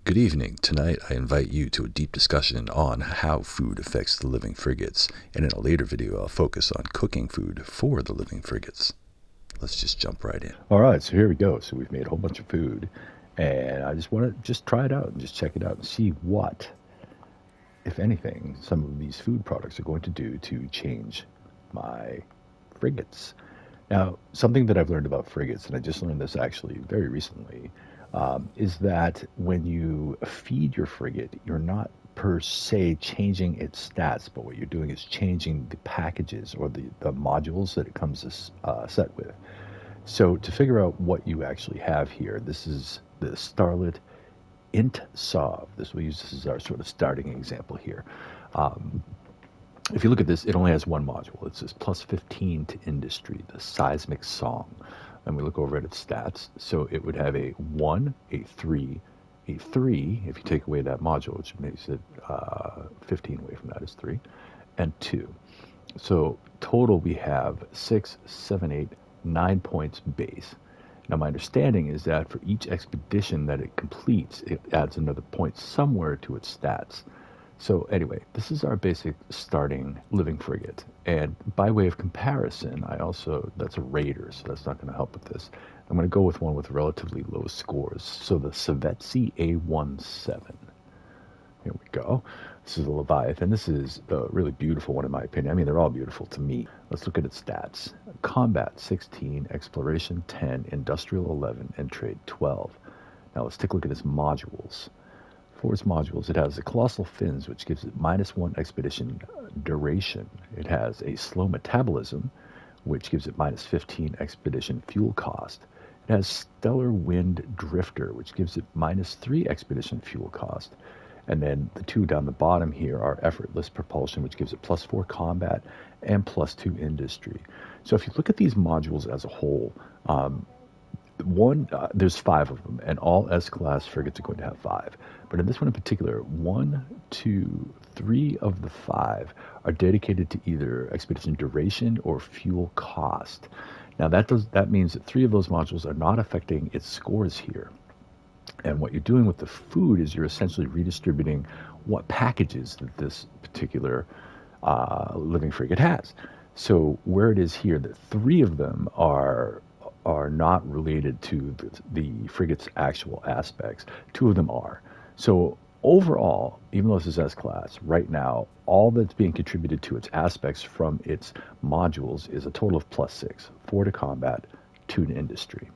Good evening. Tonight I invite you to a deep discussion on how food affects the living frigates, and in a later video I'll focus on cooking food for the living frigates. Let's just jump right in. Alright, so here we go. So we've made a whole bunch of food, and I just want to try it out and just check it out and see what, if anything, some of these food products are going to do to change my frigates. Now, something that I've learned about frigates, and I just learned this actually very recently, is that when you feed your frigate, you're not per se changing its stats, but what you're doing is changing the packages or the modules that it comes set with. So to figure out what you actually have here, this is the Starlet int sov. This we'll use this as our sort of starting example here. If you look at this, it only has one module. It says plus 15 to industry, the seismic song. And we look over at its stats. So it would have a 1, a 3, a 3, if you take away that module, which makes it 15 away from that is 3, and 2. So total we have 6, 7, 8, 9 points base. Now my understanding is that for each expedition that it completes, it adds another point somewhere to its stats. So anyway, this is our basic starting living frigate. And by way of comparison, that's a raider, so that's not going to help with this. I'm going to go with one with relatively low scores. So the Savetsi A17. Here we go. This is a Leviathan. This is a really beautiful one in my opinion. I mean, they're all beautiful to me. Let's look at its stats. Combat 16, Exploration 10, Industrial 11, and Trade 12. Now let's take a look at its modules. For its modules, it has the Colossal Fins, which gives it -1 expedition duration. It has a Slow Metabolism, which gives it -15 expedition fuel cost. It has Stellar Wind Drifter, which gives it -3 expedition fuel cost. And then the two down the bottom here are Effortless Propulsion, which gives it +4 combat and +2 industry. So if you look at these modules as a whole, there's 5 of them, and all S Class frigates are going to have 5. But in this one in particular, 1, 2, 3 of the 5 are dedicated to either expedition duration or fuel cost. Now that means that 3 of those modules are not affecting its scores here. And what you're doing with the food is you're essentially redistributing what packages that this particular living frigate has. So where it is here that 3 of them are not related to the frigate's actual aspects, 2 of them are. So overall, even though this is S-Class, right now, all that's being contributed to its aspects from its modules is a total of +6. 4 to combat, 2 to industry.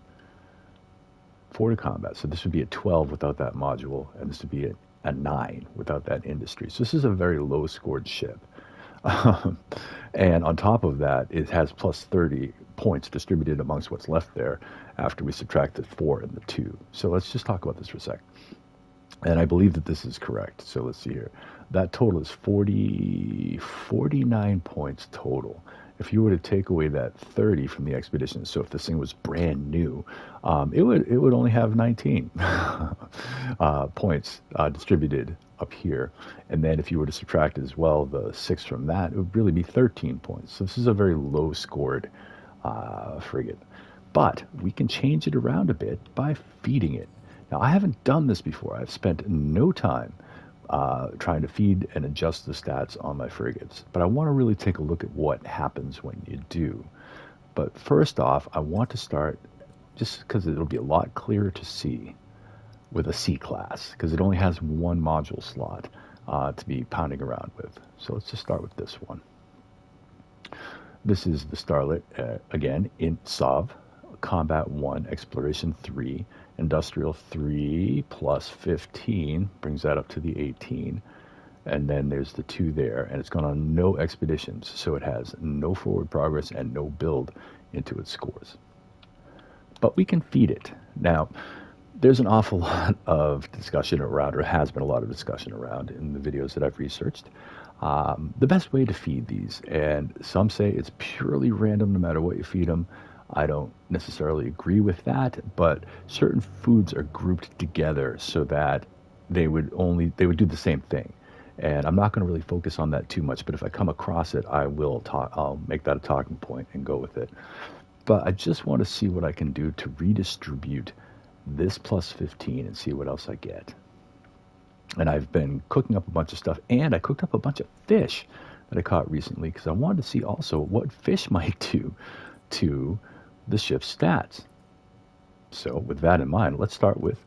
4 to combat, so this would be a 12 without that module, and this would be a 9 without that industry. So this is a very low-scored ship. And on top of that, it has +30 points distributed amongst what's left there after we subtract the 4 and the 2. So let's just talk about this for a sec. And I believe that this is correct. So let's see here. That total is 49 points total. If you were to take away that 30 from the expedition, so if this thing was brand new, it would only have 19 points distributed up here. And then if you were to subtract as well the 6 from that, it would really be 13 points. So this is a very low scored frigate. But we can change it around a bit by feeding it. Now, I haven't done this before. I've spent no time trying to feed and adjust the stats on my frigates. But I want to really take a look at what happens when you do. But first off, I want to start, just because it'll be a lot clearer to see, with a C class, because it only has 1 module slot to be pounding around with. So let's just start with this one. This is the Starlet, again, int sov, combat 1, exploration 3, industrial 3 plus 15 brings that up to the 18, and then there's the 2 there, and it's gone on no expeditions, so it has no forward progress and no build into its scores. But we can feed it. Now, there's an awful lot of discussion around, or has been a lot of discussion around in the videos that I've researched, the best way to feed these, and some say it's purely random no matter what you feed them. I don't necessarily agree with that, but certain foods are grouped together so that they would do the same thing. And I'm not going to really focus on that too much, but if I come across it, I'll make that a talking point and go with it. But I just want to see what I can do to redistribute this plus 15 and see what else I get. And I've been cooking up a bunch of stuff, and I cooked up a bunch of fish that I caught recently because I wanted to see also what fish might do to the ship's stats. So with that in mind, let's start with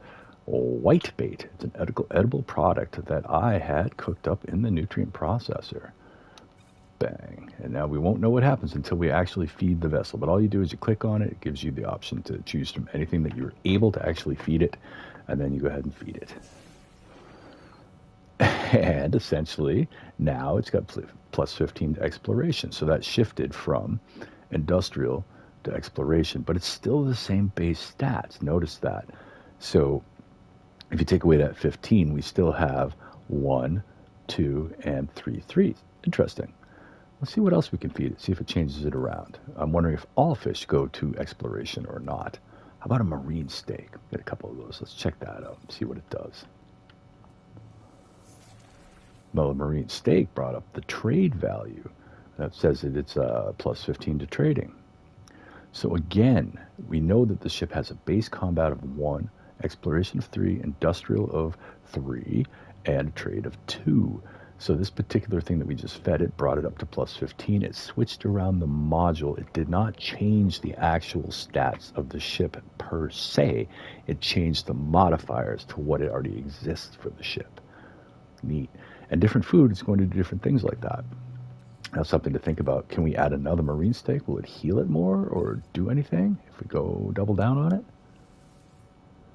whitebait. It's an edible product that I had cooked up in the nutrient processor. Bang. And now we won't know what happens until we actually feed the vessel. But all you do is you click on it. It gives you the option to choose from anything that you're able to actually feed it. And then you go ahead and feed it. And essentially, now it's got plus 15 to exploration. So that shifted from industrial to exploration. But it's still the same base stats. Notice that. So if you take away that 15, we still have 1, 2, and 3 threes. Interesting. Let's see what else we can feed it, see if it changes it around. I'm wondering if all fish go to exploration or not. How about a marine steak? Get a couple of those. Let's check that out and see what it does. Well, the marine steak brought up the trade value. That says that it's plus 15 to trading. So again, we know that the ship has a base combat of 1, exploration of 3, industrial of 3, and trade of 2. So this particular thing that we just fed it brought it up to plus 15. It switched around the module. It did not change the actual stats of the ship per se. It changed the modifiers to what it already exists for the ship. Neat. And different food is going to do different things like that. Now, something to think about. Can we add another marine steak? Will it heal it more or do anything if we go double down on it?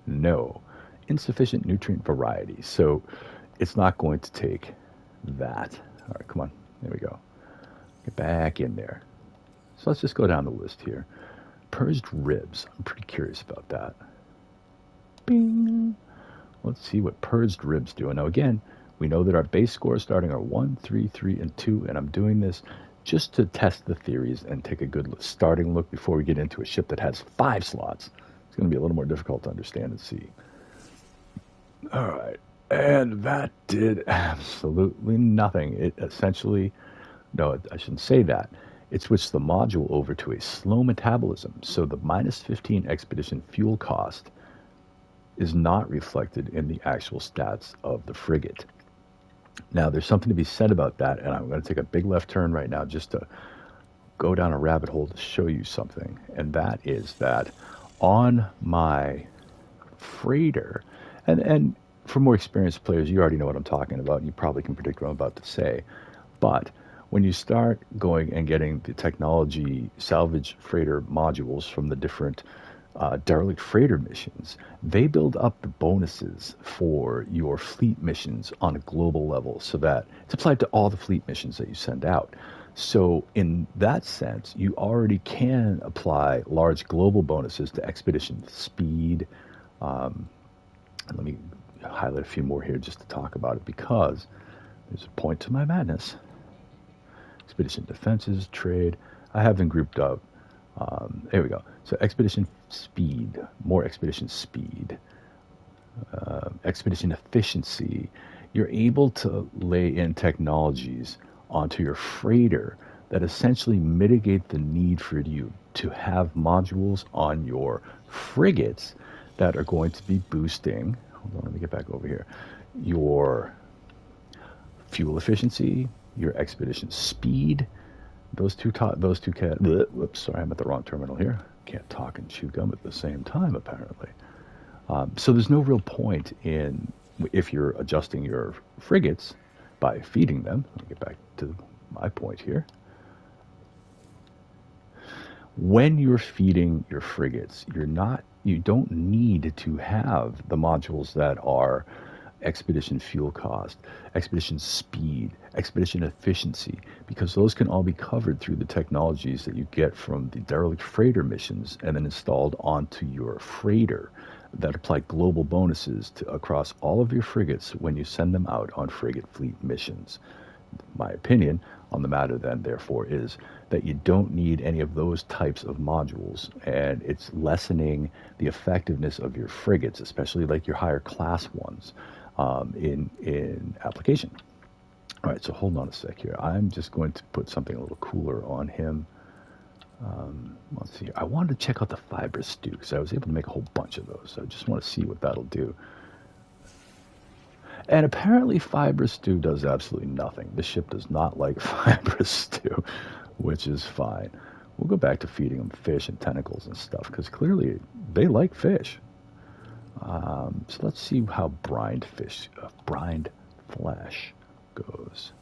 No. Insufficient nutrient variety. So it's not going to take that. All right, come on. There we go. Get back in there. So let's just go down the list here. Purged ribs. I'm pretty curious about that. Bing. Let's see what purged ribs do. Now, again, we know that our base scores starting are 1, 3, 3, and 2, and I'm doing this just to test the theories and take a good starting look before we get into a ship that has 5 slots. It's going to be a little more difficult to understand and see. All right. And that did absolutely nothing. It essentially, no, I shouldn't say that. It switched the module over to a slow metabolism. So the minus 15 expedition fuel cost is not reflected in the actual stats of the frigate. Now, there's something to be said about that, and I'm going to take a big left turn right now just to go down a rabbit hole to show you something. And that is that on my freighter, and for more experienced players, you already know what I'm talking about, and you probably can predict what I'm about to say. But when you start going and getting the technology salvage freighter modules from the different derelict freighter missions, they build up the bonuses for your fleet missions on a global level so that it's applied to all the fleet missions that you send out. So in that sense, you already can apply large global bonuses to expedition speed. Let me highlight a few more here just to talk about it because there's a point to my madness. Expedition defenses, trade. I have them grouped up. There we go. So expedition speed, more expedition speed, expedition efficiency. You're able to lay in technologies onto your freighter that essentially mitigate the need for you to have modules on your frigates that are going to be boosting, hold on, let me get back over here, your fuel efficiency, your expedition speed. Whoops, sorry, I'm at the wrong terminal here. Can't talk and chew gum at the same time, apparently. So there's no real point in, if you're adjusting your frigates by feeding them. Let me get back to my point here. When you're feeding your frigates, you don't need to have the modules that are expedition fuel cost, expedition speed, expedition efficiency, because those can all be covered through the technologies that you get from the derelict freighter missions and then installed onto your freighter that apply global bonuses across all of your frigates when you send them out on frigate fleet missions. My opinion on the matter then, therefore, is that you don't need any of those types of modules, and it's lessening the effectiveness of your frigates, especially like your higher class ones, in application. All right, so hold on a sec here. I'm just going to put something a little cooler on him. Let's see. I wanted to check out the fibrous stew because I was able to make a whole bunch of those. So I just want to see what that'll do. And apparently fibrous stew does absolutely nothing. The ship does not like fibrous stew, which is fine. We'll go back to feeding them fish and tentacles and stuff, because clearly they like fish. So let's see how brined flesh goes.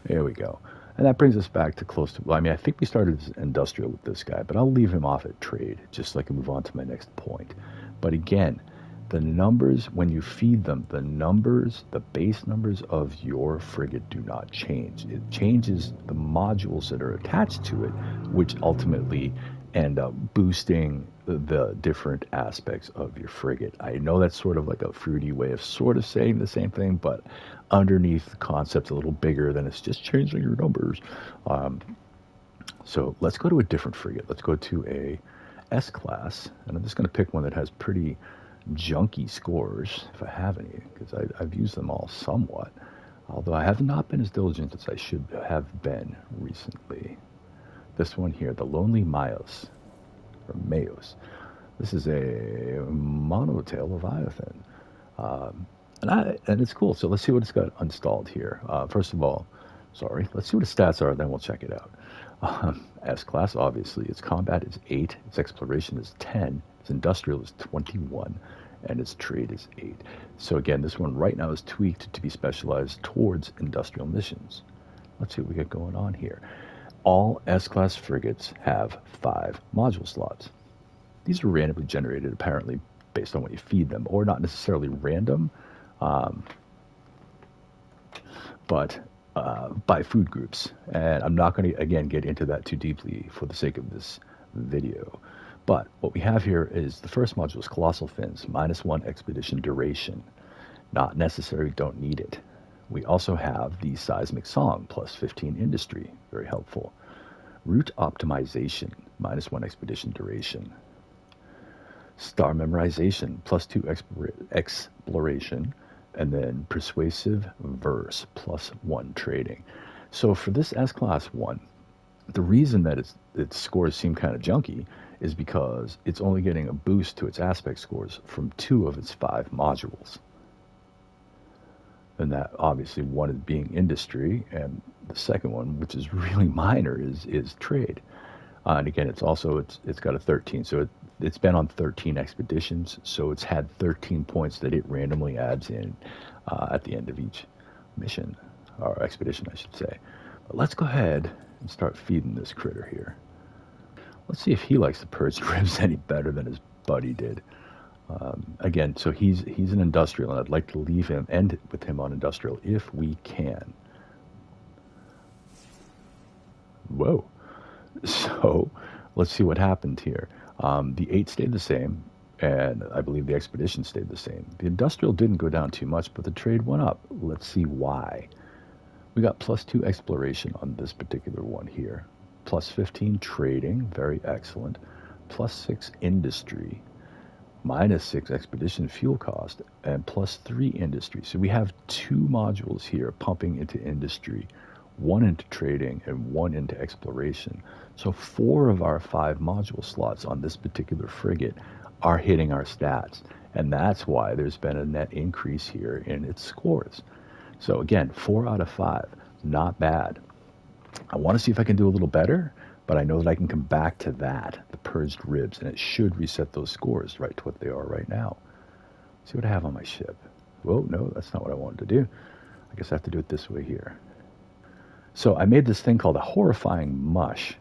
There we go. And that brings us back to close to, I think we started as industrial with this guy, but I'll leave him off at trade, just so I can move on to my next point. But again, the numbers, when you feed them, the numbers, the base numbers of your frigate do not change. It changes the modules that are attached to it, which ultimately end up boosting the different aspects of your frigate. I know that's sort of like a fruity way of sort of saying the same thing, but underneath the concept's a little bigger than it's just changing your numbers. So let's go to a different frigate. Let's go to a S class, and I'm just going to pick one that has pretty junky scores, if I have any, because I've used them all somewhat, although I have not been as diligent as I should have been recently. This one here, the Lonely Mayos, or Mayos. This is a monotail Leviathan. And it's cool. So let's see what it's got installed here. First of all, let's see what its stats are, then we'll check it out. S class, obviously, its combat is 8, its exploration is 10, its industrial is 21, and its trade is 8. So again, this one right now is tweaked to be specialized towards industrial missions. Let's see what we got going on here. All S-class frigates have 5 module slots. These are randomly generated, apparently, based on what you feed them, or not necessarily random, but by food groups. And I'm not going to, again, get into that too deeply for the sake of this video. But what we have here is the first module is Colossal Fins, -1 expedition duration. Not necessary, don't need it. We also have the Seismic Song, +15 industry, very helpful. Route Optimization, -1 expedition duration. Star Memorization, +2 exploration. And then Persuasive Verse, +1 trading. So for this S-Class one, the reason that its scores seem kind of junky is because it's only getting a boost to its aspect scores from 2 of its 5 modules. And that obviously one is being industry, and the second one, which is really minor, is trade. And again, it's got a 13, so it's been on 13 expeditions, so it's had 13 points that it randomly adds in at the end of each mission, or expedition, I should say. But let's go ahead and start feeding this critter here. Let's see if he likes the purged ribs any better than his buddy did. Again, so he's an industrial, and I'd like to leave him, end with him on industrial if we can. Whoa. So let's see what happened here. The 8 stayed the same, and I believe the expedition stayed the same. The industrial didn't go down too much, but the trade went up. Let's see why. We got +2 exploration on this particular one here. +15 trading, very excellent. +6 industry. -6 expedition fuel cost, and +3 industry. So we have 2 modules here pumping into industry, 1 into trading, and 1 into exploration. So 4 of our 5 module slots on this particular frigate are hitting our stats. And that's why there's been a net increase here in its scores. So again, 4 out of 5, not bad. I want to see if I can do a little better, but I know that I can come back to that, the purged ribs, and it should reset those scores right to what they are right now. Let's see what I have on my ship. Whoa, no, that's not what I wanted to do. I guess I have to do it this way here. So I made this thing called a horrifying mush.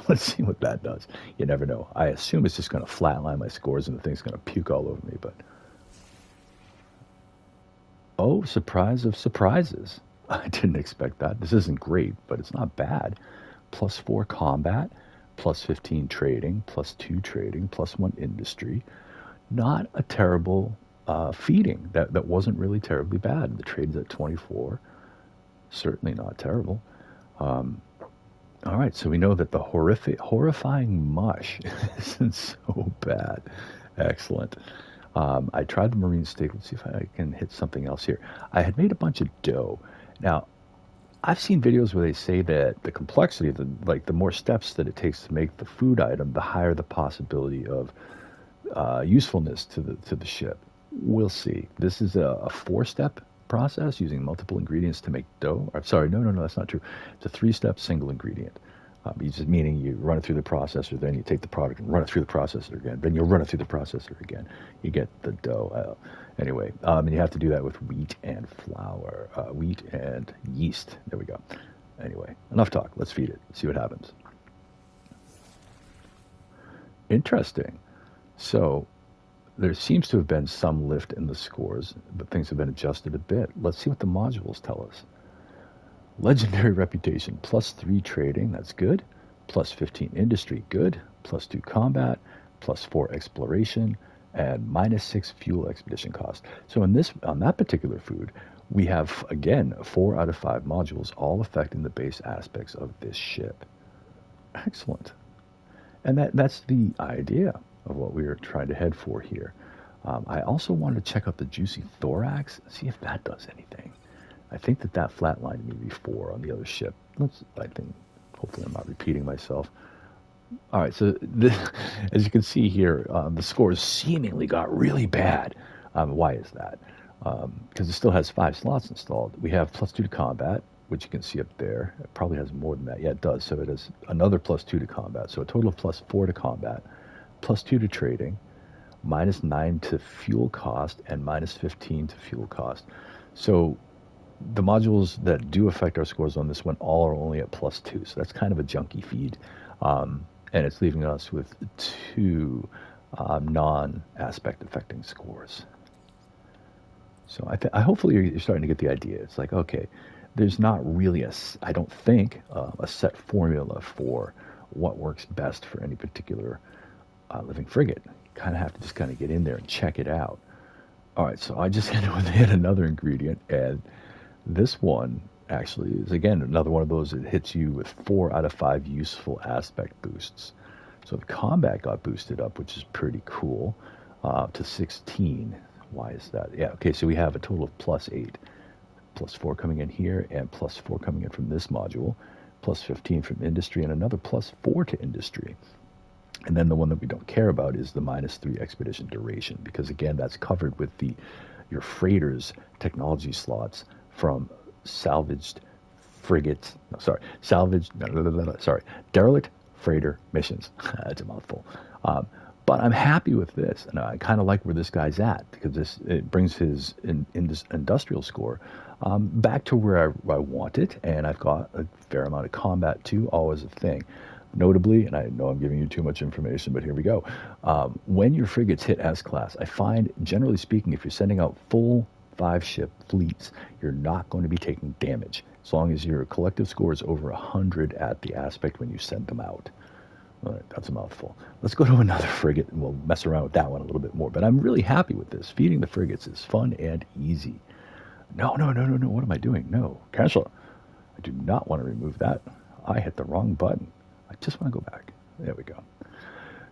Let's see what that does. You never know. I assume it's just going to flatline my scores and the thing's going to puke all over me, but... Oh, surprise of surprises. I didn't expect that. This isn't great, but it's not bad. +4 combat, +15 trading, +2 trading, +1 industry. Not a terrible feeding. That wasn't really terribly bad. The trade's at 24. Certainly not terrible. All right, so we know that the horrifying mush isn't so bad. Excellent. I tried the marine steak. Let's see if I can hit something else here. I had made a bunch of dough. Now, I've seen videos where they say that the complexity, the more steps that it takes to make the food item, the higher the possibility of usefulness to the ship. We'll see. This is a four-step process using multiple ingredients to make dough. Or, sorry, no, that's not true. It's a three-step single ingredient. Just meaning you run it through the processor, then you take the product and run it through the processor again. Then you run it through the processor again. You get the dough. Anyway, and you have to do that with wheat and flour, wheat and yeast. There we go. Anyway, enough talk. Let's feed it. See what happens. Interesting. So there seems to have been some lift in the scores, but things have been adjusted a bit. Let's see what the modules tell us. Legendary reputation, +3 trading, that's good. +15 industry, good. +2 combat, +4 exploration, and -6 fuel expedition cost. So on that particular food, we have, again, 4 out of 5 modules, all affecting the base aspects of this ship. Excellent. And that's the idea of what we are trying to head for here. I also wanted to check out the juicy thorax, see if that does anything. I think that flatlined me before on the other ship. Hopefully I'm not repeating myself. All right, so as you can see here, the scores seemingly got really bad. Why is that? Because it still has 5 slots installed. We have +2 to combat, which you can see up there. It probably has more than that. Yeah, it does. So it has another +2 to combat. So a total of +4 to combat, +2 to trading, -9 to fuel cost, and -15 to fuel cost. So the modules that do affect our scores on this one all are only at +2, so that's kind of a junky feed, and it's leaving us with 2 non-aspect affecting scores. So hopefully you're starting to get the idea. It's like, okay, there's not really I don't think, a set formula for what works best for any particular living frigate. You kind of have to just kind of get in there and check it out. All right, so I just hit another ingredient, and this one actually is, again, another one of those that hits you with 4 out of 5 useful aspect boosts. So the combat got boosted up, which is pretty cool, to 16. Why is that? Yeah, okay, so we have a total of +8. +4 coming in here, and +4 coming in from this module, +15 from industry, and another +4 to industry. And then the one that we don't care about is the -3 expedition duration, because again, that's covered with your freighters technology slots from derelict freighter missions. That's a mouthful. But I'm happy with this, and I kind of like where this guy's at, because it brings his industrial score back to where I want it, and I've got a fair amount of combat too, always a thing. Notably, and I know I'm giving you too much information, but here we go. When your frigates hit S class, I find, generally speaking, if you're sending out full 5-ship fleets, you're not going to be taking damage, as long as your collective score is over 100 at the aspect when you send them out. All right, that's a mouthful. Let's go to another frigate, and we'll mess around with that one a little bit more. But I'm really happy with this. Feeding the frigates is fun and easy. No. What am I doing? No. Cancel. I do not want to remove that. I hit the wrong button. I just want to go back. There we go.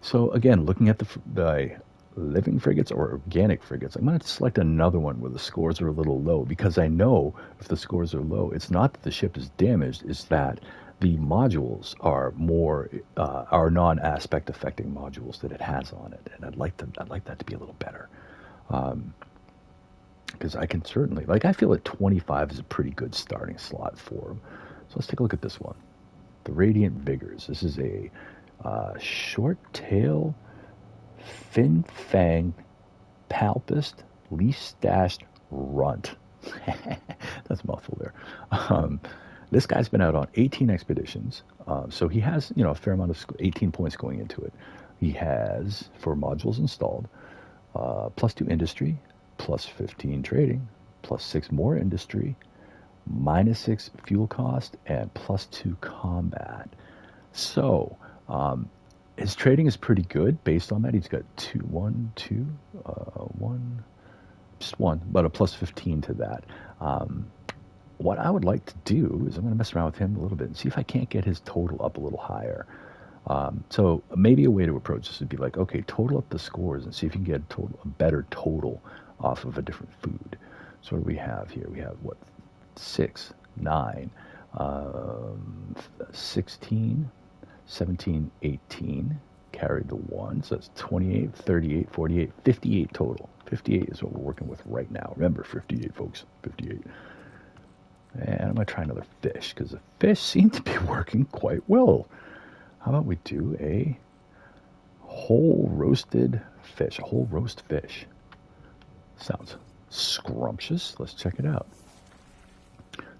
So again, looking at the living frigates or organic frigates, I'm going to select another one where the scores are a little low, because I know if the scores are low, it's not that the ship is damaged, it's that the modules are more are non-aspect affecting modules that it has on it, and I'd like that to be a little better, because I can certainly, I feel that 25 is a pretty good starting slot for them. So let's take a look at this one, the Radiant Vigors. This is a short tail, fin fang, palpist, leaf stashed runt. That's a mouthful there. This guy's been out on 18 expeditions, so he has, a fair amount of 18 points going into it. He has, for modules installed, +2 industry, +15 trading, +6 more industry, -6 fuel cost, and +2 combat. So his trading is pretty good based on that. He's got just one, but a +15 to that. What I would like to do is I'm going to mess around with him a little bit and see if I can't get his total up a little higher. So maybe a way to approach this would be like, okay, total up the scores and see if you can get a better total off of a different food. So what do we have here? We have 6, 9, 16, 17, 18, carried the 1, so it's 28, 38, 48, 58 total. 58 is what we're working with right now. Remember, 58, folks, 58. And I'm going to try another fish, because the fish seem to be working quite well. How about we do a whole roasted fish, a whole roast fish. Sounds scrumptious. Let's check it out.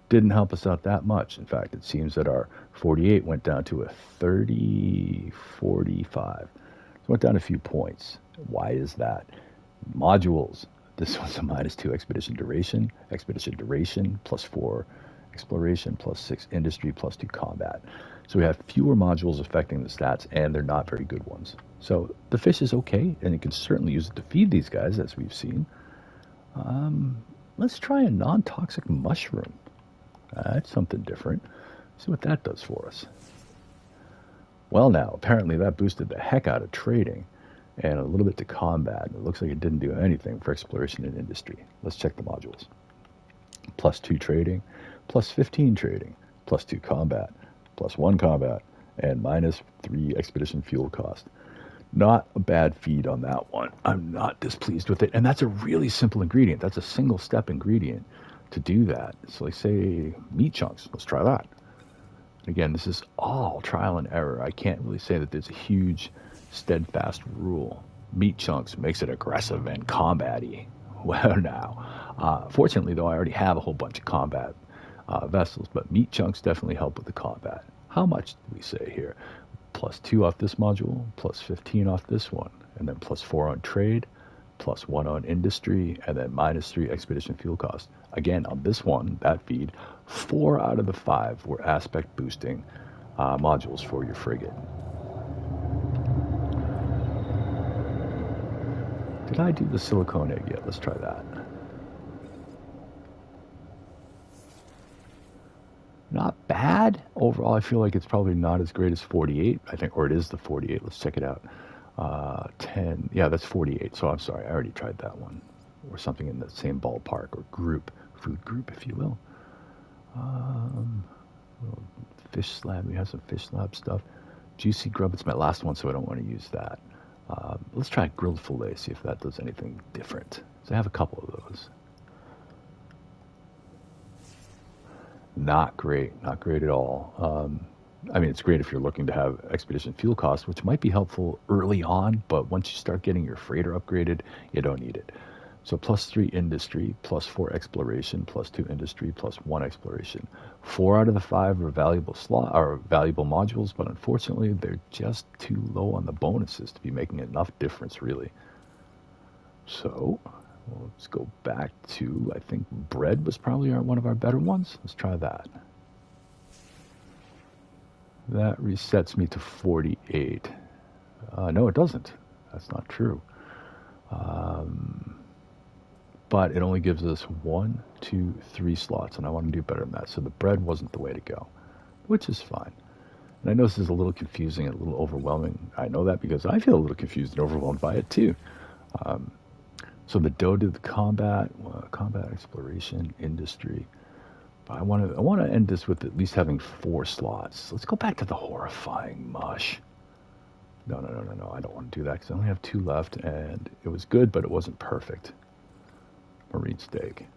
Didn't help us out that much. In fact, it seems that our 48 went down to a 30, 45. So it went down a few points. Why is that? Modules. This one's a -2 expedition duration, +4 exploration, +6 industry, +2 combat. So we have fewer modules affecting the stats, and they're not very good ones. So the fish is okay, and you can certainly use it to feed these guys, as we've seen. Let's try a non-toxic mushroom. That's something different. See what that does for us. Well, now, apparently that boosted the heck out of trading and a little bit to combat. It looks like it didn't do anything for exploration and industry. Let's check the modules. +2 trading, +15 trading, +2 combat, +1 combat, and -3 expedition fuel cost. Not a bad feed on that one. I'm not displeased with it. And that's a really simple ingredient. That's a single step ingredient to do that. So like say meat chunks. Let's try that. Again, this is all trial and error. I can't really say that there's a huge steadfast rule. Meat chunks makes it aggressive and combat-y. Well, now, fortunately, though, I already have a whole bunch of combat vessels, but meat chunks definitely help with the combat. How much do we say here? +2 off this module, +15 off this one, and then +4 on trade, +1 on industry, and then -3 expedition fuel cost. Again, on this one, that feed, 4 out of the 5 were aspect boosting modules for your frigate. Did I do the silicone egg yet? Let's try that. Not bad. Overall, I feel like it's probably not as great as 48, I think, or it is the 48. Let's check it out. 10. Yeah, that's 48. So I'm sorry. I already tried that one. Or something in the same ballpark or group, food group, if you will. Fish slab. We have some fish slab stuff. Juicy grub. It's my last one, so I don't want to use that. Let's try grilled fillet, see if that does anything different. So I have a couple of those. Not great. Not great at all. I mean, it's great if you're looking to have expedition fuel costs, which might be helpful early on, but once you start getting your freighter upgraded, you don't need it. So +3 industry, +4 exploration, +2 industry, +1 exploration. 4 out of the 5 are valuable valuable modules, but unfortunately, they're just too low on the bonuses to be making enough difference, really. So let's go back to, I think bread was probably one of our better ones. Let's try that. That resets me to 48. No, it doesn't. That's not true. But it only gives us 1, 2, 3 slots, and I want to do better than that. So the bread wasn't the way to go, which is fine. And I know this is a little confusing and a little overwhelming. I know that because I feel a little confused and overwhelmed by it too. So the dough did the combat exploration, industry. But I want to end this with at least having 4 slots. Let's go back to the horrifying mush. No. I don't want to do that because I only have 2 left, and it was good, but it wasn't perfect. Marine steak.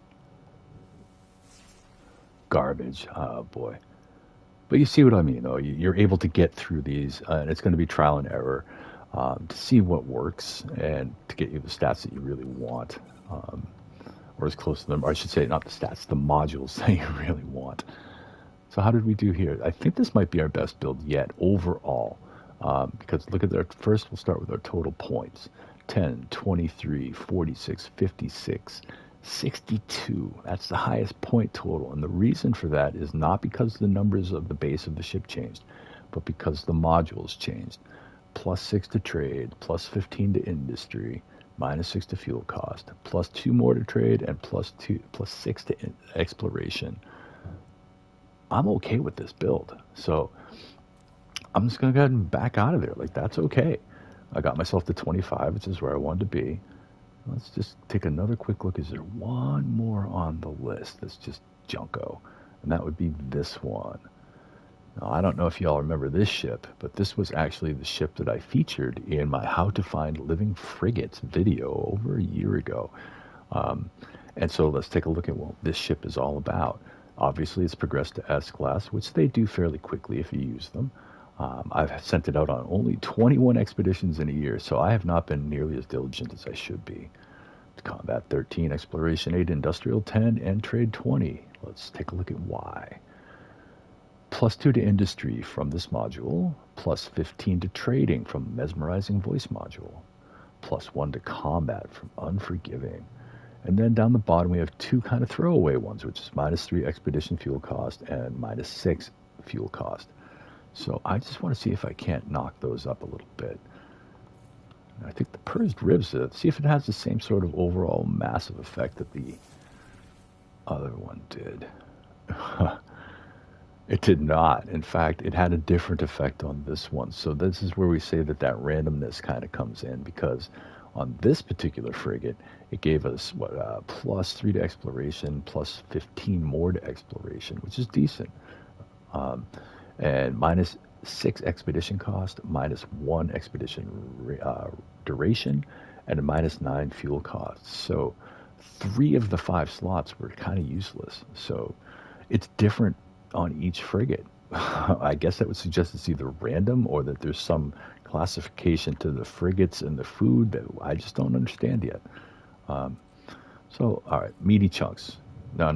Garbage. Oh, boy. But you see what I mean, though. You're able to get through these, and it's going to be trial and error to see what works and to get you the stats that you really want. Or as close to them, or I should say not the stats, the modules that you really want. So how did we do here? I think this might be our best build yet overall. Because look at our, first we'll start with our total points. 10, 23, 46, 56, 62. That's the highest point total. And the reason for that is not because the numbers of the base of the ship changed, but because the modules changed. +6 to trade, +15 to industry, -6 to fuel cost, +2 more to trade, and +6 to exploration. I'm okay with this build. So I'm just going to go ahead and back out of there. Like, that's okay. I got myself to 25, which is where I wanted to be. Let's just take another quick look. Is there one more on the list that's just junko? And that would be this one. Now, I don't know if y'all remember this ship, but this was actually the ship that I featured in my How to Find Living Frigates video over a year ago. Um, and so let's take a look at what this ship is all about. Obviously, it's progressed to S Class, which they do fairly quickly if you use them. I've sent it out on only 21 expeditions in a year, so I have not been nearly as diligent as I should be. Combat 13, Exploration 8, Industrial 10, and Trade 20. Let's take a look at why. +2 to Industry from this module, +15 to Trading from Mesmerizing Voice module, +1 to Combat from Unforgiving. And then down the bottom we have two kind of throwaway ones, which is -3 Expedition Fuel Cost and -6 Fuel Cost. So I just want to see if I can't knock those up a little bit. I think the Pursed Ribs, see if it has the same sort of overall massive effect that the other one did. It did not. In fact, it had a different effect on this one. So this is where we say that that randomness kind of comes in, because on this particular frigate, it gave us, +3 to Exploration, +15 more to Exploration, which is decent. And -6 Expedition Cost, -1 Expedition Duration, and a -9 Fuel Cost. So 3 of the 5 slots were kind of useless. So it's different on each frigate. I guess that would suggest it's either random or that there's some classification to the frigates and the food that I just don't understand yet. So, all right, meaty chunks. No.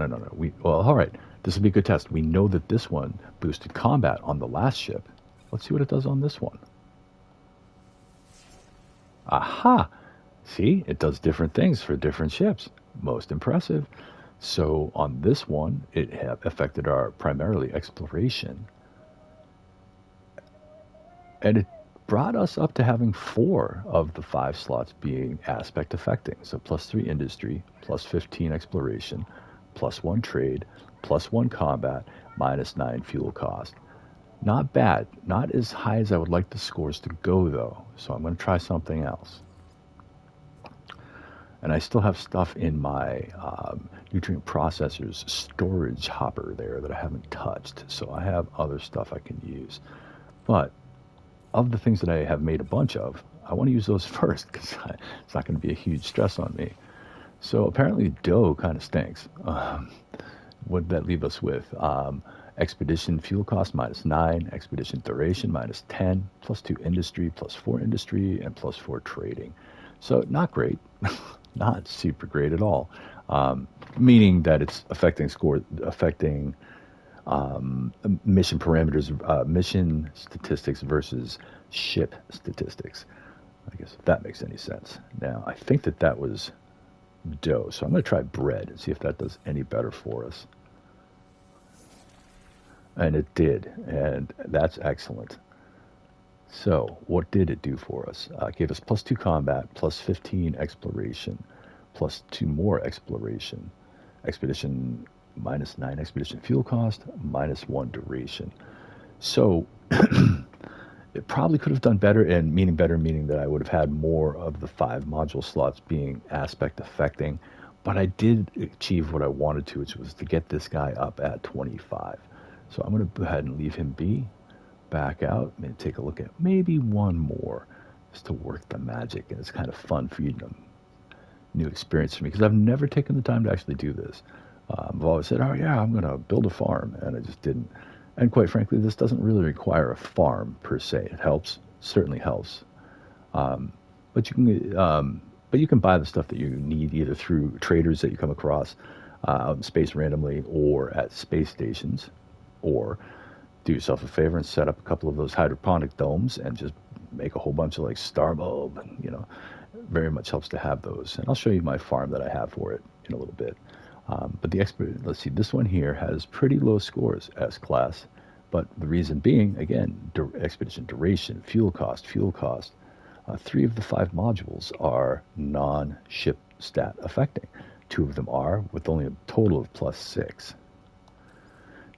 All right, this will be a good test. We know that this one boosted combat on the last ship. Let's see what it does on this one. Aha! See, it does different things for different ships. Most impressive. So on this one, it affected our primarily exploration. And it brought us up to having 4 of the 5 slots being aspect affecting. So +3 industry, +15 exploration, +1 trade, +1 combat, -9 fuel cost. Not bad. Not as high as I would like the scores to go, though. So I'm going to try something else. And I still have stuff in my nutrient processors storage hopper there that I haven't touched. So I have other stuff I can use. But of the things that I have made a bunch of, I want to use those first because it's not going to be a huge stress on me. So apparently dough kind of stinks. What did that leave us with? Expedition fuel cost -9, expedition duration -10, +2 industry, +4 industry, and +4 trading. So not great. Not super great at all, meaning that it's affecting mission parameters, mission statistics versus ship statistics. I guess if that makes any sense. Now, I think that was dough, so I'm going to try bread and see if that does any better for us. And it did, and that's excellent. So, what did it do for us? It gave us +2 combat, +15 exploration, +2 more exploration, expedition -9 expedition fuel cost, -1 duration. So, it probably could have done better, and meaning that I would have had more of the 5 module slots being aspect affecting, but I did achieve what I wanted to, which was to get this guy up at 25. So I'm going to go ahead and leave him be. Back out and take a look at maybe one more just to work the magic. And it's kind of fun feeding them. New experience for me because I've never taken the time to actually do this. I've always said, oh yeah, I'm going to build a farm, and I just didn't. And quite frankly, this doesn't really require a farm per se. It helps, certainly helps, but you can buy the stuff that you need either through traders that you come across out in space randomly or at space stations, or do yourself a favor and set up a couple of those hydroponic domes and just make a whole bunch of like star bulb, and very much helps to have those. And I'll show you my farm that I have for it in a little bit. But let's see, this one here has pretty low scores, S class, but the reason being, again, expedition duration, fuel cost. 3 of the 5 modules are non-ship stat affecting. 2 of them are, with only a total of +6.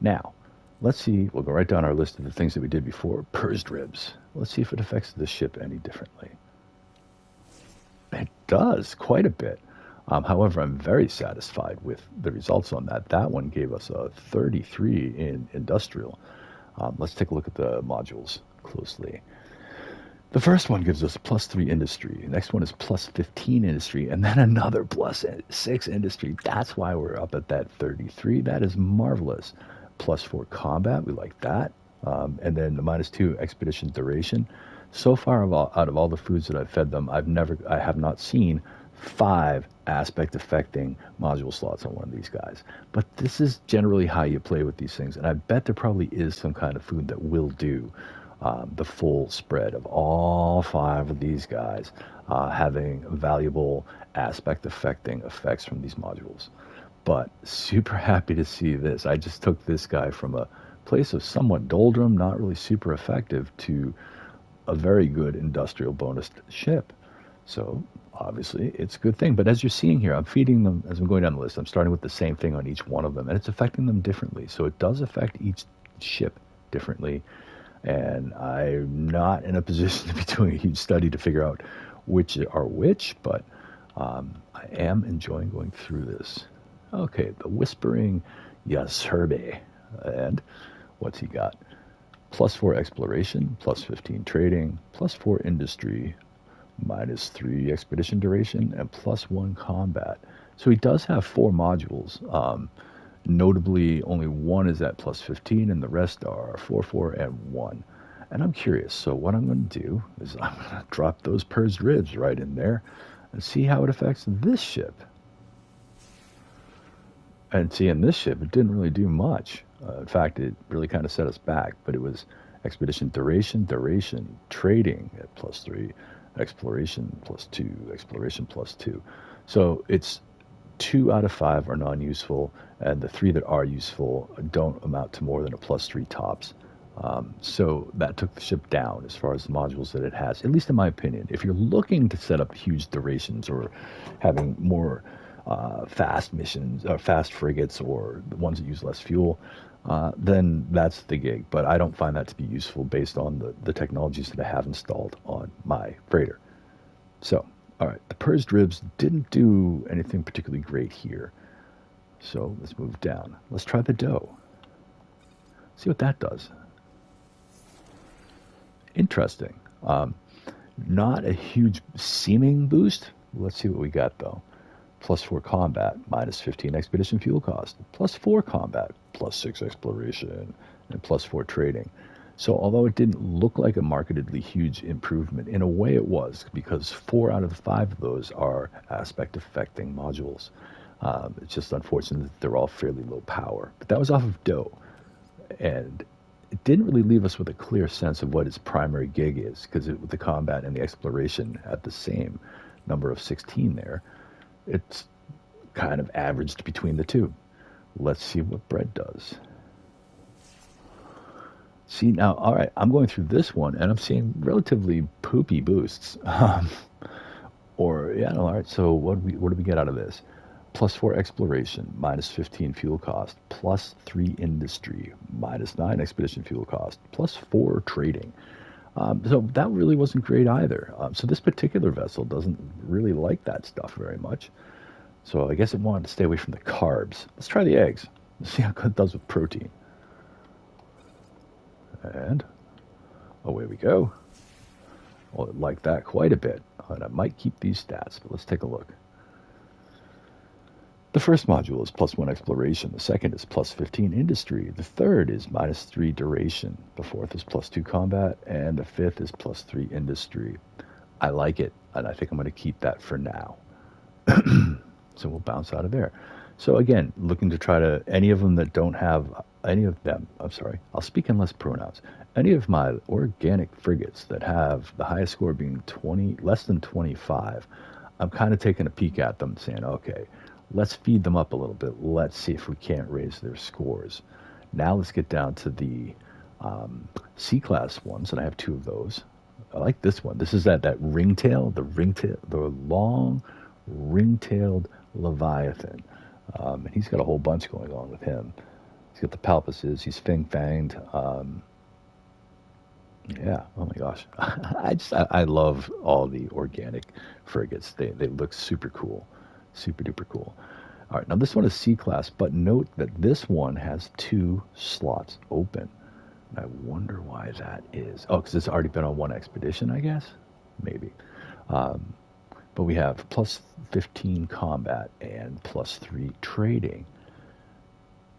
Now, let's see, we'll go right down our list of the things that we did before. Pursed ribs. Let's see if it affects the ship any differently. It does, quite a bit. However, I'm very satisfied with the results on that. That one gave us a 33 in industrial. Let's take a look at the modules closely. The first one gives us +3 industry. The next one is +15 industry, and then another +6 industry. That's why we're up at that 33. That is marvelous. +4 combat, we like that. And then the -2 expedition duration. So far, out of all the foods that I've fed them, I have not seen 5 aspect affecting module slots on one of these guys. But this is generally how you play with these things, and I bet there probably is some kind of food that will do the full spread of all 5 of these guys having valuable aspect affecting effects from these modules. But super happy to see this. I just took this guy from a place of somewhat doldrum, not really super effective, to a very good industrial bonus ship. So obviously it's a good thing. But as you're seeing here, I'm feeding them as I'm going down the list. I'm starting with the same thing on each one of them, and it's affecting them differently. So it does affect each ship differently. And I'm not in a position to be doing a huge study to figure out which are which, but I am enjoying going through this. Okay, the Whispering Yasherbe. And what's he got? +4 exploration, +15 trading, +4 industry, -3 expedition duration, and +1 combat. So he does have 4 modules. Notably, only one is at +15, and the rest are 4, 4, and 1. And I'm curious, so what I'm going to do is I'm going to drop those purged ribs right in there and see how it affects this ship. And see, in this ship, it didn't really do much. In fact, it really kind of set us back, but it was expedition duration, trading at +3, exploration +2, exploration +2. So it's 2 out of 5 are non-useful, and the 3 that are useful don't amount to more than a +3 tops. So that took the ship down as far as the modules that it has, at least in my opinion. If you're looking to set up huge durations or having more fast missions, or fast frigates, or the ones that use less fuel, then that's the gig. But I don't find that to be useful based on the technologies that I have installed on my freighter. So, all right, the purged ribs didn't do anything particularly great here. So let's move down. Let's try the dough. See what that does. Interesting. Not a huge seeming boost. Let's see what we got, though. +4 combat, -15 expedition fuel cost, +4 combat, +6 exploration, and +4 trading. So although it didn't look like a markedly huge improvement, in a way it was, because 4 out of the 5 of those are aspect affecting modules. It's just unfortunate that they're all fairly low power. But that was off of dough. And it didn't really leave us with a clear sense of what its primary gig is, because with the combat and the exploration at the same number of 16 there, it's kind of averaged between the two. Let's see what bread does. See, now, all right, I'm going through this one, and I'm seeing relatively poopy boosts. All right, so what do we get out of this? +4 exploration, -15 fuel cost, +3 industry, -9 expedition fuel cost, +4 trading. So that really wasn't great either. So this particular vessel doesn't really like that stuff very much. So I guess it wanted to stay away from the carbs. Let's try the eggs. Let's see how good it does with protein. And away we go. Well, it liked that quite a bit. And I might keep these stats, but let's take a look. The first module is +1 exploration. The second is +15 industry. The third is -3 duration. The fourth is +2 combat. And the fifth is +3 industry. I like it, and I think I'm going to keep that for now. So we'll bounce out of there. So again, looking to try to, any of them that don't have, I'll speak in less pronouns. Any of my organic frigates that have the highest score being less than 25, I'm kind of taking a peek at them saying, okay, let's feed them up a little bit. Let's see if we can't raise their scores. Now let's get down to the C Class ones, and I have 2 of those. I like this one. This is that ringtail, the long ring-tailed Leviathan. And he's got a whole bunch going on with him. He's got the palpuses. He's fin-fanged. Yeah. Oh my gosh. I love all the organic frigates. They look super cool. Super duper cool. All right. Now this one is C class, but note that this one has 2 slots open. And I wonder why that is. Oh, because it's already been on one expedition, I guess? Maybe. Um, but we have plus 15 combat and plus 3 trading.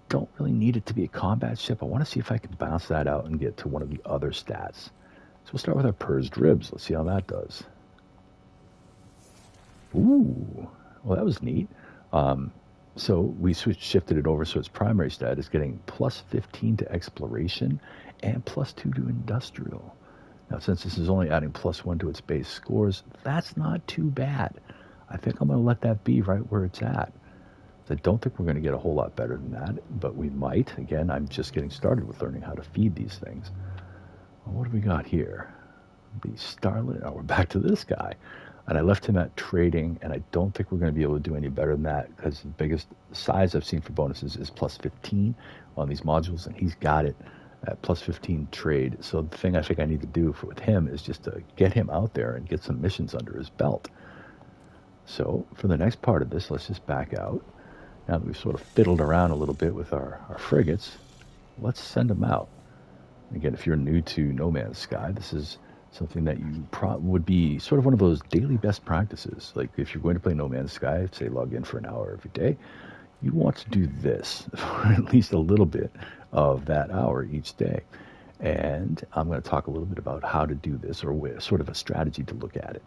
Don't really need it to be a combat ship. I want to see if I can bounce that out and get to one of the other stats. So we'll start with our purged ribs. Let's see how that does. Ooh, well, that was neat. So we shifted it over so its primary stat is getting plus 15 to exploration and plus 2 to industrial. Now, since this is only adding plus 1 to its base scores, that's not too bad. I think I'm going to let that be right where it's at. I don't think we're going to get a whole lot better than that, but we might. Again, I'm just getting started with learning how to feed these things. Well, what do we got here? The Starlet. Oh, we're back to this guy. And I left him at trading, and I don't think we're going to be able to do any better than that because the biggest size I've seen for bonuses is plus 15 on these modules, and he's got it at plus 15 trade. So the thing I think I need to do with him is just to get him out there and get some missions under his belt. So for the next part of this, let's just back out. Now that we've sort of fiddled around a little bit with our frigates, let's send them out. Again, if you're new to No Man's Sky, this is something that you would be sort of one of those daily best practices. Like if you're going to play No Man's Sky, say log in for an hour every day, you want to do this for at least a little bit of that hour each day. And I'm going to talk a little bit about how to do this, or sort of a strategy to look at it.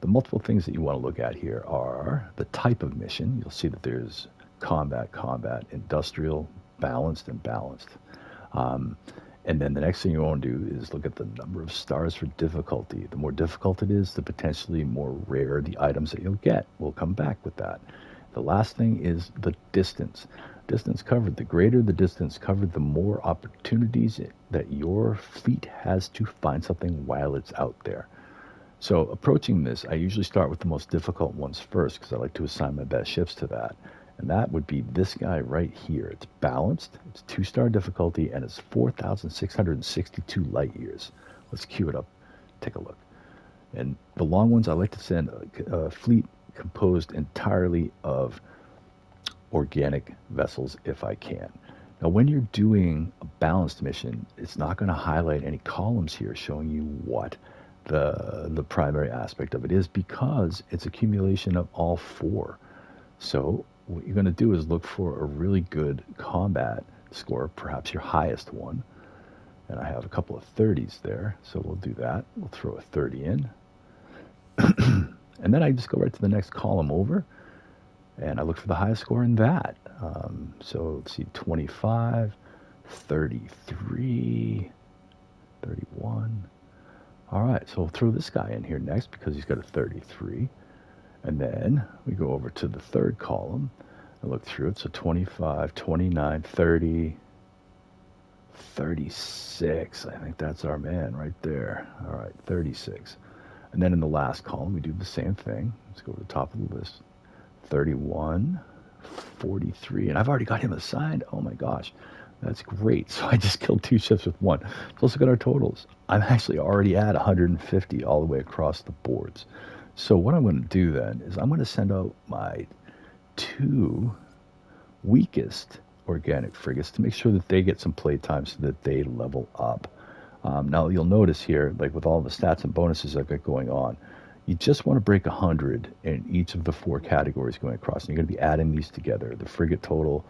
The multiple things that you want to look at here are the type of mission. You'll see that there's combat, industrial, balanced, and balanced. And then the next thing you want to do is look at the number of stars for difficulty. The more difficult it is, the potentially more rare the items that you'll get. We'll come back with that. The last thing is the distance. Distance covered. The greater the distance covered, the more opportunities that your fleet has to find something while it's out there. So approaching this, I usually start with the most difficult ones first because I like to assign my best ships to that. And that would be this guy right here. It's balanced, it's 2-star difficulty, and it's 4,662 light years. Let's queue it up, take a look. And the long ones, I like to send a fleet composed entirely of organic vessels if I can. Now, when you're doing a balanced mission, it's not going to highlight any columns here showing you what the primary aspect of it is because it's accumulation of all 4. So what you're going to do is look for a really good combat score, perhaps your highest one. And I have a couple of 30s there, so we'll do that. We'll throw a 30 in. And then I just go right to the next column over, and I look for the highest score in that. So let's see, 25, 33, 31. All right, so we'll throw this guy in here next because he's got a 33. And then we go over to the third column and look through it. So 25, 29, 30, 36. I think that's our man right there. All right, 36. And then in the last column, we do the same thing. Let's go to the top of the list. 31, 43. And I've already got him assigned. Oh, my gosh. That's great. So I just killed 2 ships with 1. So let's look at our totals. I'm actually already at 150 all the way across the boards. So what I'm going to do then is I'm going to send out my 2 weakest organic frigates to make sure that they get some play time so that they level up. Now you'll notice here, like with all the stats and bonuses I've got going on, you just want to break 100 in each of the 4 categories going across. And you're going to be adding these together, the frigate total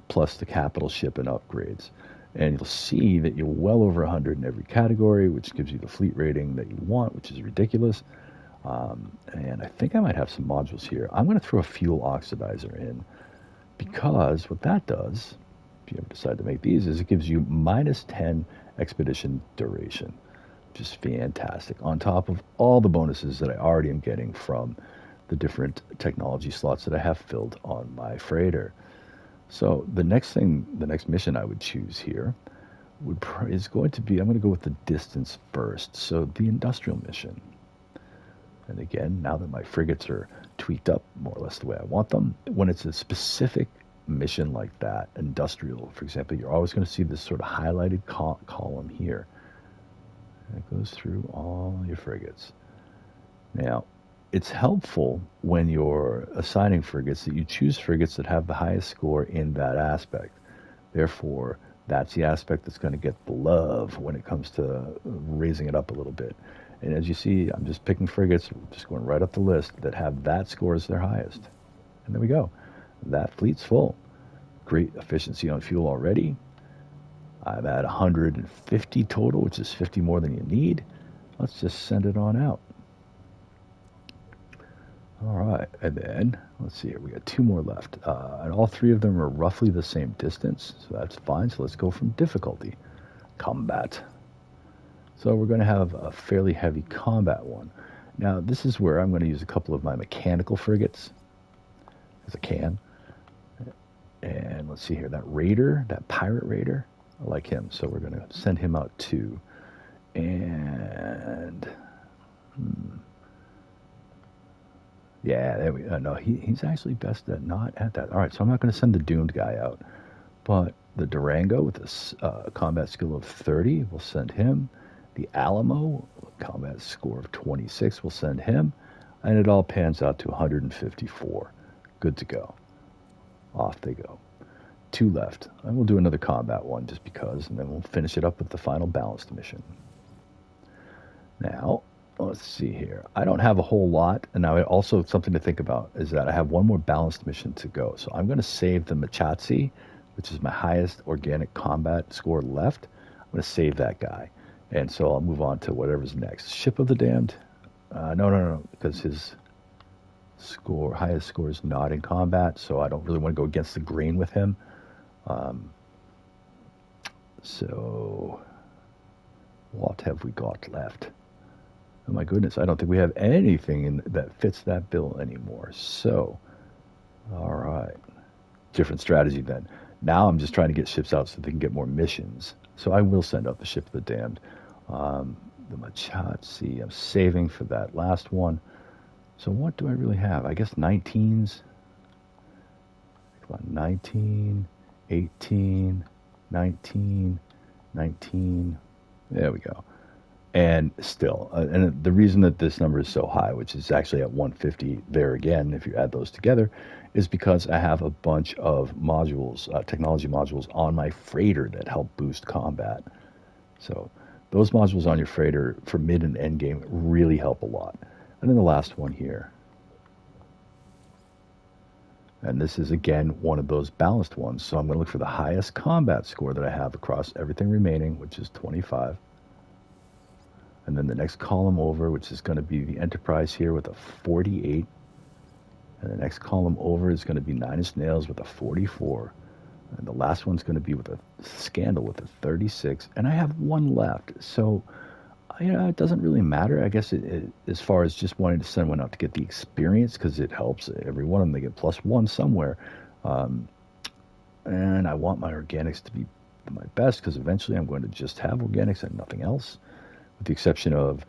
plus the capital ship and upgrades. And you'll see that you're well over 100 in every category, which gives you the fleet rating that you want, which is ridiculous. And I think I might have some modules here. I'm going to throw a fuel oxidizer in because what that does, if you ever decide to make these, is it gives you minus 10 expedition duration, which is fantastic, on top of all the bonuses that I already am getting from the different technology slots that I have filled on my freighter. So the next mission I would choose here is going to be, I'm going to go with the distance first. So the industrial mission. And again, now that my frigates are tweaked up more or less the way I want them, when it's a specific mission like that, industrial, for example, you're always going to see this sort of highlighted column here. And it goes through all your frigates. Now, it's helpful when you're assigning frigates that you choose frigates that have the highest score in that aspect. Therefore, That's the aspect that's going to get the love when it comes to raising it up a little bit. And as you see, I'm just picking frigates, just going right up the list that have that score as their highest. And there we go. That fleet's full. Great efficiency on fuel already. I'm at 150 total, which is 50 more than you need. Let's just send it on out. All right, and then, let's see here, we got 2 more left. And all 3 of them are roughly the same distance, so that's fine. So let's go from difficulty. Combat. So we're going to have a fairly heavy combat one. Now, this is where I'm going to use a couple of my mechanical frigates, as I can. And let's see here, that raider, that pirate raider, I like him. So we're going to send him out too. And... yeah, there we go. No, he's actually best at not at that. All right, so I'm not going to send the doomed guy out. But the Durango with a combat skill of 30, we'll send him. The Alamo, combat score of 26, we'll send him. And it all pans out to 154. Good to go. Off they go. 2 left. And we'll do another combat one just because, and then we'll finish it up with the final balanced mission. Now, let's see here. I don't have a whole lot, and now also something to think about is that I have 1 more balanced mission to go. So I'm going to save the Machatsi, which is my highest organic combat score left. I'm going to save that guy, and so I'll move on to whatever's next. Ship of the Damned. No, because his highest score is not in combat, so I don't really want to go against the grain with him. So what have we got left? Oh my goodness, I don't think we have anything that fits that bill anymore. So, all right. Different strategy then. Now I'm just trying to get ships out so they can get more missions. So I will send out the Ship of the Damned. The Machatsi, I'm saving for that last one. So what do I really have? I guess 19s. Come on, 19, 18, 19, 19. There we go. And still, and the reason that this number is so high, which is actually at 150 there again, if you add those together, is because I have a bunch of modules, technology modules on my freighter that help boost combat. So those modules on your freighter for mid and end game really help a lot. And then the last one here. And this is, again, one of those balanced ones. So I'm going to look for the highest combat score that I have across everything remaining, which is 25. And then the next column over, which is going to be the Enterprise here with a 48. And the next column over is going to be 9 Inch Nails with a 44. And the last one's going to be with a Scandal with a 36. And I have 1 left. So, it doesn't really matter, I guess, as far as just wanting to send one out to get the experience, because it helps every one of them. They get +1 somewhere. And I want my organics to be my best, because eventually I'm going to just have organics and nothing else, with the exception of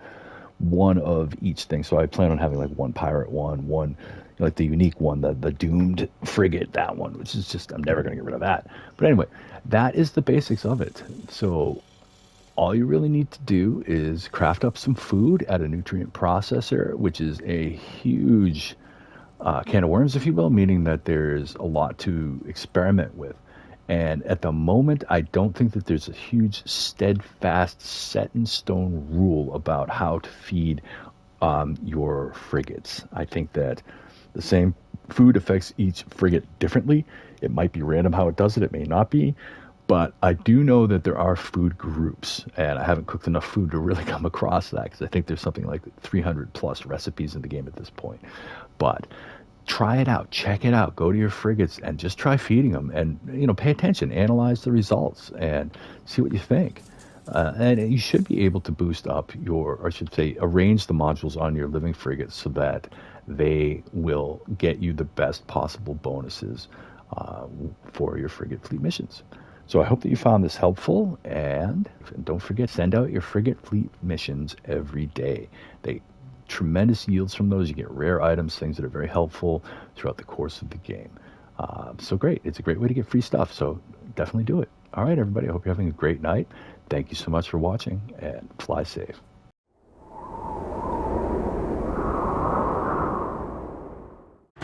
1 of each thing. So I plan on having like 1 pirate one, like the unique one, the doomed frigate, that one, which is just, I'm never going to get rid of that. But anyway, that is the basics of it. So all you really need to do is craft up some food at a nutrient processor, which is a huge can of worms, if you will, meaning that there's a lot to experiment with. And at the moment, I don't think that there's a huge, steadfast, set-in-stone rule about how to feed your frigates. I think that the same food affects each frigate differently. It might be random how it does it. It may not be. But I do know that there are food groups, and I haven't cooked enough food to really come across that, because I think there's something like 300+ recipes in the game at this point. But try it out, check it out, go to your frigates and just try feeding them, and pay attention, analyze the results and see what you think. And you should be able to boost up or I should say arrange the modules on your living frigates so that they will get you the best possible bonuses for your frigate fleet missions. So I hope that you found this helpful, and don't forget, send out your frigate fleet missions every day. They tremendous yields from those. You get rare items, things that are very helpful throughout the course of the game. So great. It's a great way to get free stuff, so definitely do it. All right, everybody, I hope you're having a great night. Thank you so much for watching, and fly safe.